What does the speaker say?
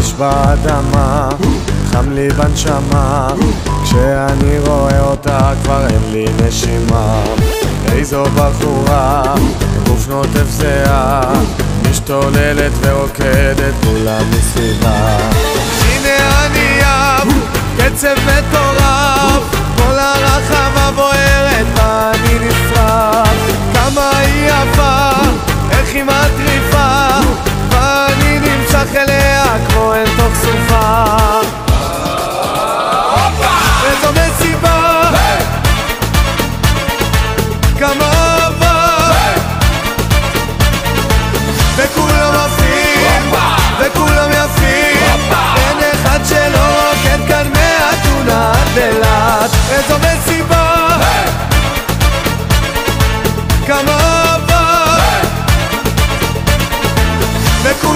אש באדמה, חם לי בנשמה, כשאני רואה אותה כבר אין לי נשימה. איזו בחורה, גוף נוטף זהה, משתוללת ורוקדת כולה מסביבה. הנה אני אב, קצב מטורף, כל הרחבה בוערת ואני נשרף. כמה היא יפה, איך היא מטריפה,